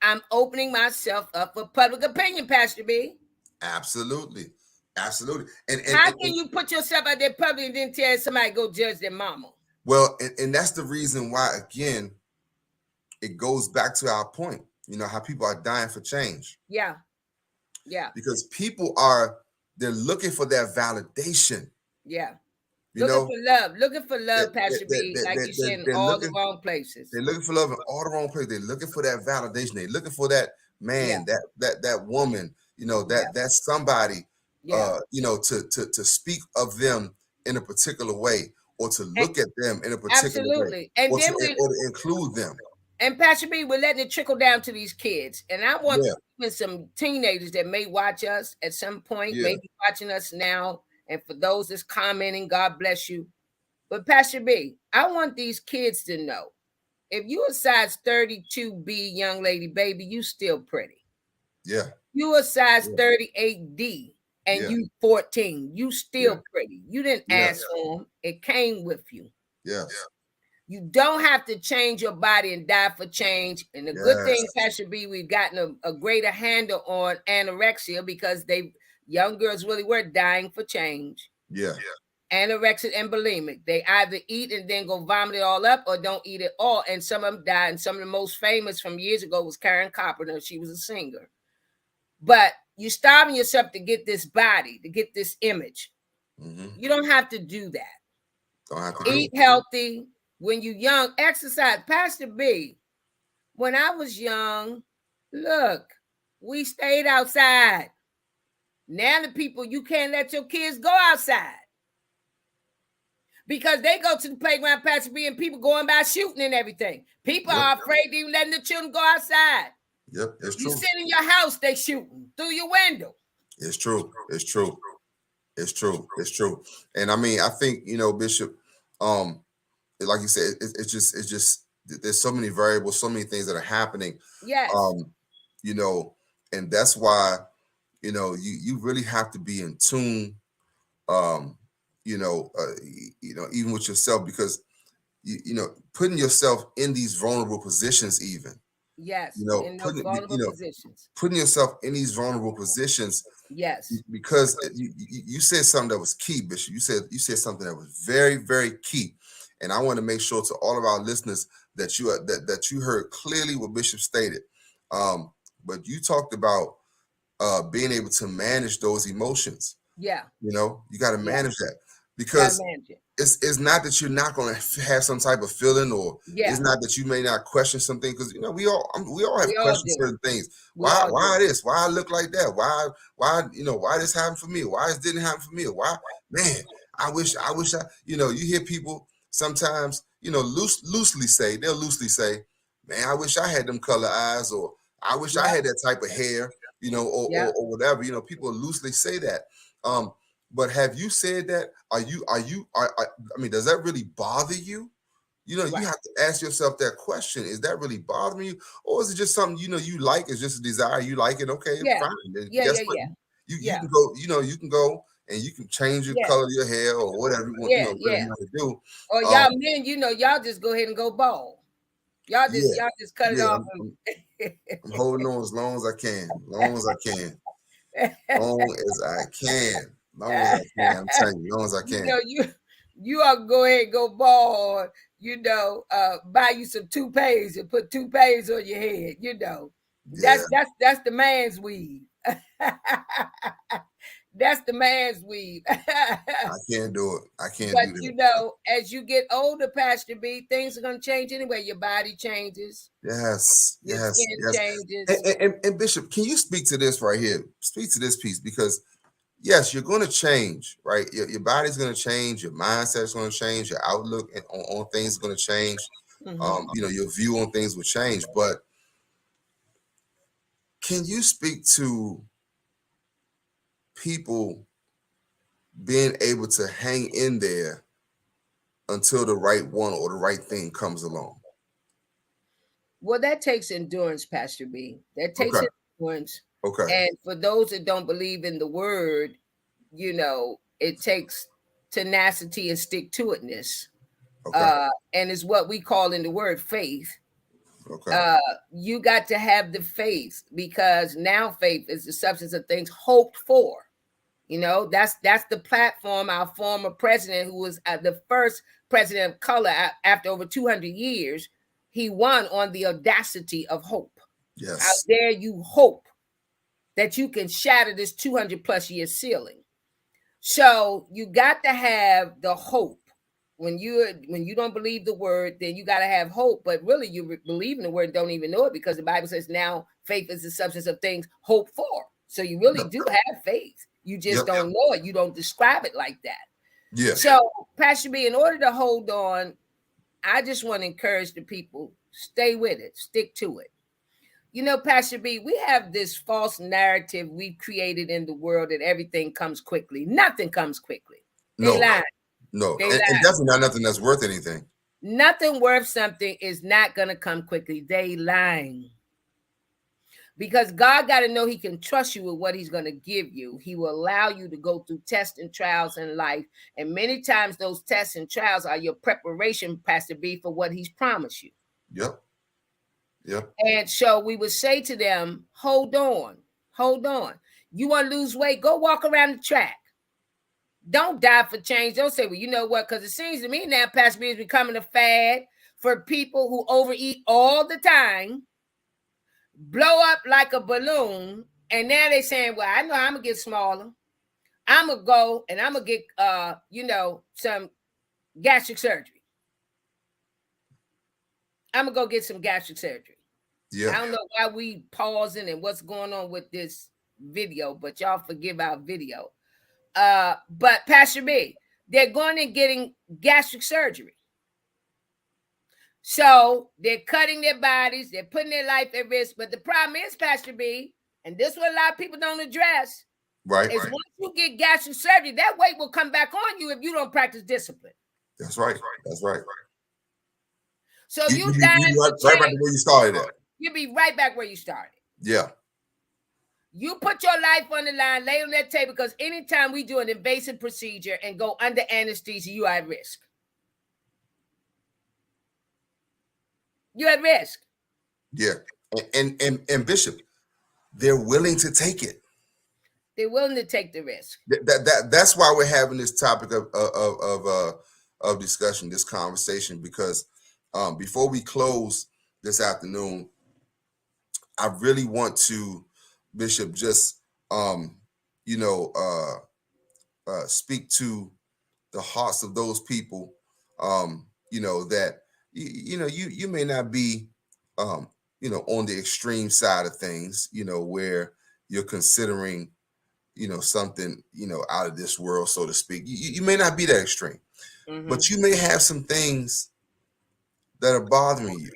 I'm opening myself up for public opinion, Pastor B. Absolutely. And how can you put yourself out there publicly and then tell somebody go judge their mama? Well, and that's the reason why, again, it goes back to our point. How people are dying for change. Yeah. Because people they're looking for that validation. Yeah. Looking for love, Pastor B, like you said, in all the wrong places. They're looking for love in all the wrong places. They're looking for that validation. They're looking for that man, that woman, that's somebody, to speak of them in a particular way, or to look at them in a particular way, and or then to include them. And Pastor B, we're letting it trickle down to these kids. And I want even some teenagers that may watch us at some point, maybe watching us now. And for those that's commenting, God bless you. But Pastor B, I want these kids to know, if you a size 32B young lady, baby, you still pretty. Yeah. You a size 38D and you 14, you still pretty. You didn't ask for them. It came with you. Yeah. You don't have to change your body and die for change. And the good thing, Pastor B, we've gotten a greater handle on anorexia, because young girls really were dying for change. Yeah. Anorexic and bulimic. They either eat and then go vomit it all up, or don't eat it all. And some of them died. And some of the most famous from years ago was Karen Carpenter. She was a singer. But you're starving yourself to get this body, to get this image. You don't have to do that. Don't have to eat healthy. When you're young, exercise. Pastor B, when I was young, look, we stayed outside. Now the people, you can't let your kids go outside because they go to the playground, Pastor B, and people going by shooting and everything. People Yep. are afraid to even letting the children go outside. Yep, it's You true. sit in your house, they shooting through your window. It's true. It's true. It's true. It's true. And I mean, I think, Bishop, like you said, it's just there's so many variables, so many things that are happening. Yes. Um, and that's why, you really have to be in tune, um, even with yourself, because putting yourself in these vulnerable positions, even, Yes. In those putting vulnerable positions. putting yourself in these vulnerable positions, Yes. because you said something that was key, Bishop. You said something that was very, very key, and I want to make sure to all of our listeners that that you heard clearly what Bishop stated. But you talked about being able to manage those emotions. Yeah. You got to Yeah. manage that, You gotta because manage it. it's not that you're not going to have some type of feeling, or Yeah. it's not that you may not question something, because we all have We all questions do. certain things. We all Why do. this? Why I look like that? Why this happened for me? Why this didn't happen for me? Or why, man, I wish you hear people sometimes, loosely say, man, I wish I had them color eyes, or I wish I Yep. had that type of hair, Yep. or whatever. People loosely say that. But have you said that? I mean, does that really bother you? You Right. have to ask yourself that question. Is that really bothering you? Or is it just something, you like? It's just a desire. You like it. Okay, Yeah. fine. Then Yeah. guess Yeah. what? Yeah. You Yeah. can go, you can go and you can change your Yeah. color of your hair, or whatever you want, Yeah. whatever Yeah. you want to do. Or Um, y'all men, y'all just go ahead and go bald. Y'all yeah, just cut it yeah. off. I'm holding on as long as I can. Long as I can. Long as I can. Long as I can. I'm telling you, long as I can. You ought to go ahead and go bald, buy you some toupees and put toupees on your head, Yeah, That's the man's weave. That's the man's weave. I can't do it. I can't But do that. as you get older, Pastor B, things are gonna change anyway. Your body changes, Yes, your yes, skin yes. changes. And Bishop, can you speak to this right here? Speak to this piece, because yes, you're going to change, right? Your body's going to change, your mindset's going to change, your outlook on things is going to change. Mhm. Your view on things will change. But can you speak to people being able to hang in there until the right one or the right thing comes along? Well, that takes endurance, Pastor B. That takes Okay. endurance. Okay. And for those that don't believe in the word, it takes tenacity and stick to itness. Okay. And it's what we call in the word faith. Okay. You got to have the faith, because now faith is the substance of things hoped for. That's the platform our former president, who was the first president of color after over 200 years, he won on the audacity of hope. How Yes. dare you hope that you can shatter this 200 plus year ceiling? So you got to have the hope. When you don't believe the word, then you got to have hope. But really, you believe in the word and don't even know it, because the Bible says now faith is the substance of things hoped for. So you really Yep. do have faith. You just Yep. don't know it. You don't describe it like that. Yeah. So, Pastor B, in order to hold on, I just want to encourage the people, stay with it, stick to it. Pastor B, we have this false narrative we've created in the world that everything comes quickly. Nothing comes quickly. They No. lie. No. They And lie. definitely not nothing that's worth anything. Nothing worth something is not going to come quickly. They lying. Because God got to know he can trust you with what he's going to give you. He will allow you to go through tests and trials in life. And many times those tests and trials are your preparation, Pastor B, for what he's promised you. Yep. Yep. And so we would say to them, hold on, hold on. You want to lose weight? Go walk around the track. Don't die for change. Don't say, well, you know what? Because it seems to me now, Pastor B, is becoming a fad for people who overeat all the time, blow up like a balloon, and now they're saying, well, I know I'm going to get smaller. I'm going to go and I'm going to get, some gastric surgery. I'm going to go get some gastric surgery. Yeah. I don't know why we pausing and what's going on with this video, but y'all forgive our video. But Pastor B, they're going and getting gastric surgery. So they're cutting their bodies, they're putting their life at risk. But the problem is, Pastor B, and this is what a lot of people don't address, Right. is once you get gastric surgery, that weight will come back on you if you don't practice discipline. That's right. That's right. So if you be die right back to where you started at. You'll be right back where you started. Yeah. You put your life on the line, lay on that table, because anytime we do an invasive procedure and go under anesthesia, you are at risk. You're at risk. Yeah. And Bishop, they're willing to take it. They're willing to take the risk. That's why we're having this topic of discussion, this conversation, because before we close this afternoon, I really want to, Bishop, just speak to the hearts of those people, that you may not be on the extreme side of things, where you're considering something out of this world, so to speak. You may not be that extreme, but you may have some things that are bothering you.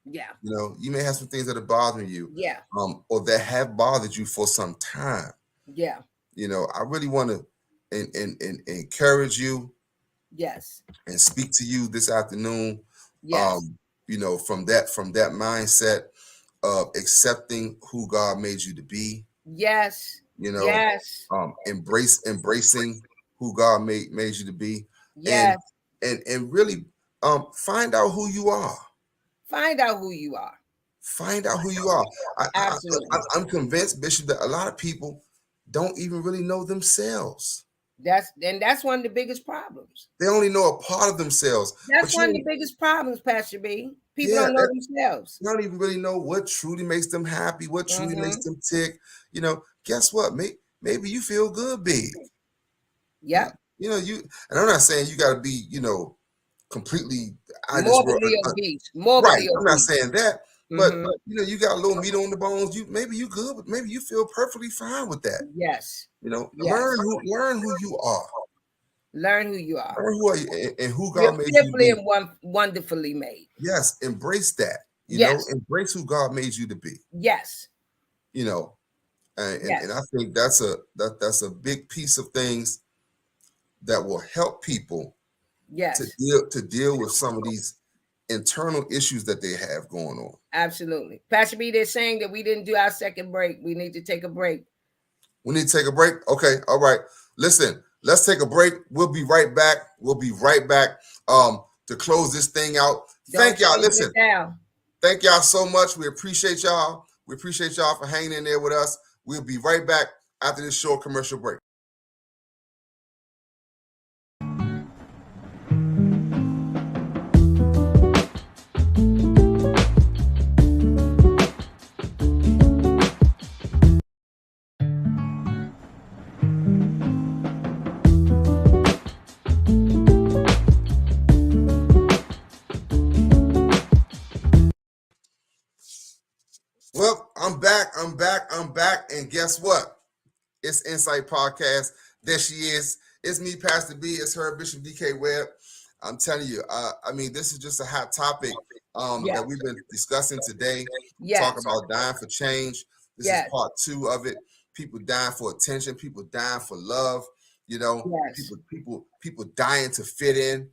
Yeah. You may have some things that are bothering you. Yeah. Or that have bothered you for some time. Yeah. I really want to encourage you. Yes. And speak to you this afternoon. Yes. From that mindset of accepting who God made you to be. Yes. Yes. Embracing who God made you to be. Yes. And really find out who you are. Find out who you are. Find out who you are. Absolutely. I'm convinced, Bishop, that a lot of people don't even really know themselves. That's one of the biggest problems. They only know a part of themselves. That's one of the biggest problems, Pastor B. People don't know themselves. They don't even really know what truly makes them happy, what truly makes them tick. Guess what? Maybe you feel good, big. Yeah. And I'm not saying you got to be, completely morbidly obese. Morbidly obese. I'm not saying that, but you got a little meat on the bones. Maybe you good, but maybe you feel perfectly fine with that. Yes. Learn who you are. Learn who you are. Learn who are you and who God made you to be. And wonderfully made. Yes, embrace that. Embrace who God made you to be. Yes. And I think that's a big piece of things that will help people. Yes. To deal with some of these internal issues that they have going on. Absolutely. Pastor B, they're saying that we didn't do our second break. We need to take a break. We need to take a break? Okay. All right. Listen, let's take a break. We'll be right back. To close this thing out. Thank y'all. Listen. Thank y'all so much. We appreciate y'all. We appreciate y'all for hanging in there with us. We'll be right back after this short commercial break. Well, I'm back. And guess what? It's Ensight Podcast. There she is. It's me, Pastor B. It's her, Bishop DK Webb. I'm telling you, this is just a hot topic that we've been discussing today. Talk about dying for change. This is part 2 of it. People dying for attention. People dying for love. People dying to fit in.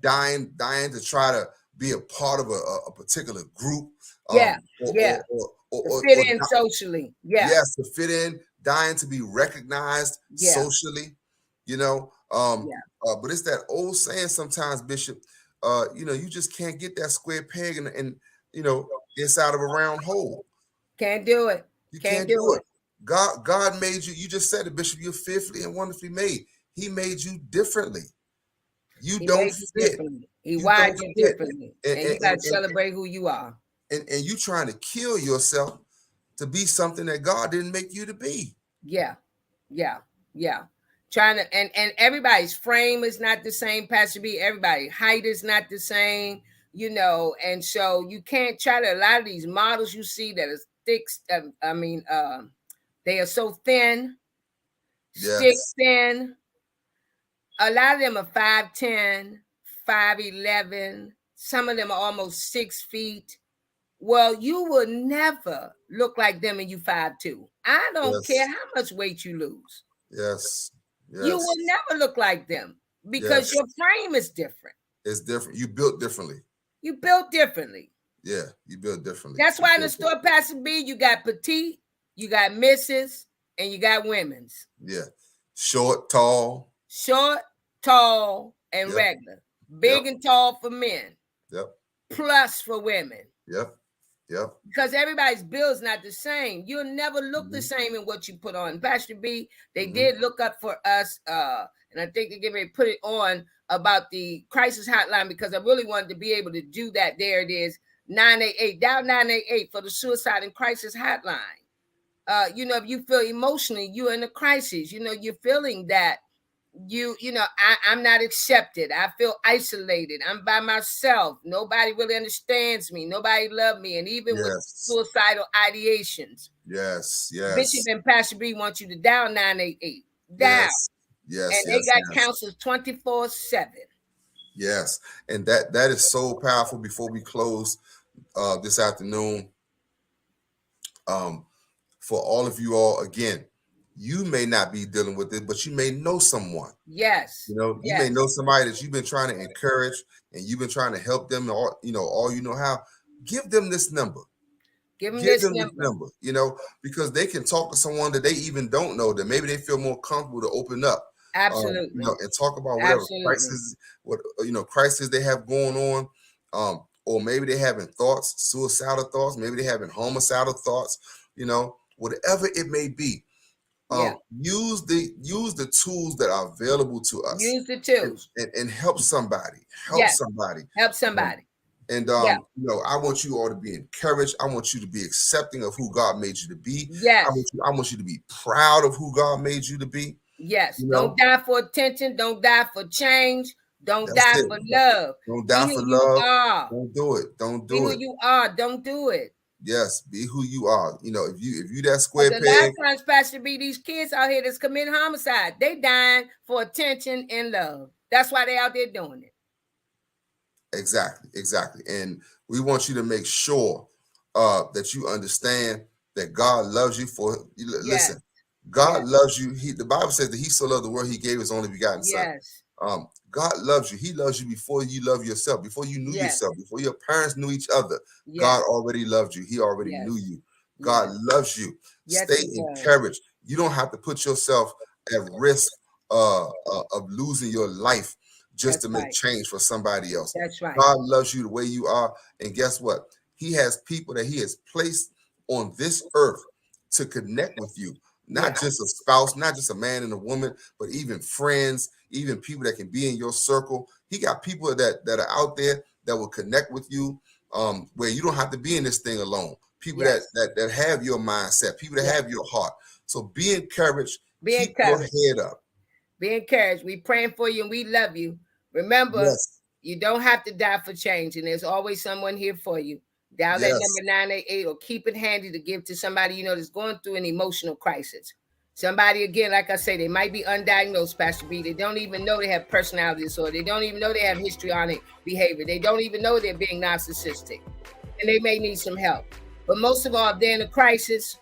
Dying to try to be a part of a particular group. Or fit in socially. Yes, to fit in, dying to be recognized socially, but it's that old saying sometimes, Bishop, you just can't get that square peg and inside of a round hole. Can't do it. You can't do it. God made you. You just said it, Bishop. You're fearfully and wonderfully made. He made you differently. You don't fit. He wired you differently. And you got to celebrate who you are. And you trying to kill yourself to be something that God didn't make you to be. Yeah. Trying to, and everybody's frame is not the same, Pastor B. Everybody's height is not the same, and so you can't try to, a lot of these models you see that is thick, They are so thin, stick Yes. thin. A lot of them are 5'10", 5'11". Some of them are almost 6 feet. Well, you will never look like them and you 5'2". I don't care Yes. how much weight you lose. Yes. You Yes. will never look like them because Yes. your frame is different. It's different. You built differently. You built differently. Yeah, you built differently. That's You why in the built store, Pastor B, you got petite, you got misses, and you got women's. Yeah. Short, tall. Short, tall, and Yep. regular. Big Yep. and tall for men. Yep. Plus for women. Yep. Yep. Because everybody's bill is not the same. You'll never look the same in what you put on. Pastor B, they did look up for us, and I think they're getting ready to put it on about the crisis hotline because I really wanted to be able to do that. There it is, 988, dial 988 for the suicide and crisis hotline. If you feel emotionally, you're in a crisis, you're feeling that I'm not accepted. I feel isolated. I'm by myself. Nobody really understands me. Nobody loves me. And even with suicidal ideations. Yes. Bishop and Pastor B want you to dial 988. Dial. Yes. And they got counselors 24/7. Yes. And that is so powerful. Before we close this afternoon, for all of you all, again, you may not be dealing with it, but you may know someone. Yes. You may know somebody that you've been trying to encourage and you've been trying to help them all you know how. Give them this number. Give them this number. Because they can talk to someone that they even don't know, that maybe they feel more comfortable to open up. Absolutely. And talk about whatever crisis they have going on. Or maybe they're having thoughts, suicidal thoughts, maybe they're having homicidal thoughts, whatever it may be. Use the tools that are available to us. Use the tools and help somebody. Help somebody. And I want you all to be encouraged. I want you to be accepting of who God made you to be. Yes. I want you to be proud of who God made you to be. Yes. Don't die for attention. Don't die for change. Don't die for love. Don't die for love. Don't do it. Don't do it. Be who you are. Don't do it. Yes, be who you are. If you that square peg. A lot of times, Pastor B, these kids out here that's committing homicide, they dying for attention and love. That's why they out there doing it. Exactly. And we want you to make sure that you understand that God loves you listen, God loves you. The Bible says that he so loved the world, he gave his only begotten son. God loves you. He loves you before you love yourself, before you knew yourself, before your parents knew each other. God already loved you. He already knew you. God loves you. Stay encouraged. You don't have to put yourself at risk of losing your life just to make change for somebody else. That's right. God loves you the way you are. And guess what? He has people that he has placed on this earth to connect with you. Not just a spouse, not just a man and a woman, but even friends, even people that can be in your circle. He got people that are out there that will connect with you, where you don't have to be in this thing alone. People that have your mindset, people that have your heart. So be encouraged. Keep your head up. Be encouraged. We praying for you and we love you. Remember, you don't have to die for change, and there's always someone here for you. Dial that number 988 or keep it handy to give to somebody that's going through an emotional crisis. Somebody, again, like I say, they might be undiagnosed, Pastor B. They don't even know they have personality disorder. They don't even know they have histrionic behavior. They don't even know they're being narcissistic. And they may need some help. But most of all, if they're in a crisis,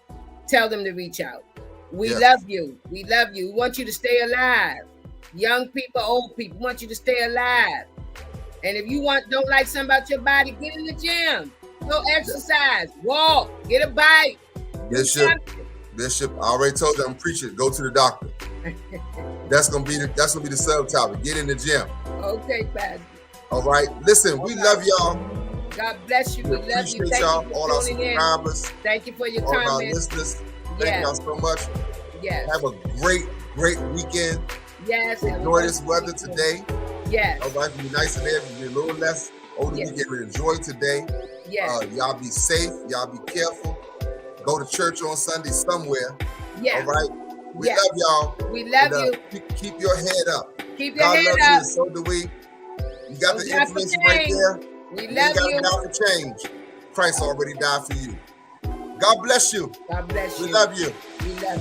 tell them to reach out. We love you. We love you. We want you to stay alive. Young people, old people, we want you to stay alive. And if you don't like something about your body, get in the gym. Go exercise, walk, get a bike. Bishop, I already told you I'm preaching. Go to the doctor. That's gonna be the subtopic. Get in the gym. Okay, Pastor. All right. Listen, we love y'all. God bless you. We love you. Appreciate y'all. All our subscribers. Thank you for your all comments. All our listeners. Thank y'all so much. Yes. Have a great weekend. Yes. Enjoy this weather today. Yes. All right. Be nice in there. Be a little less older. We get to enjoy today. Yes. Y'all be safe. Y'all be careful. Go to church on Sunday somewhere. Yeah. All right. We love y'all. We love you. Keep your head up. Keep your head up. You, so do we. You got the information right there. We love you. You got to die for change. Christ already died for you. God bless you. God bless We you. love you. We love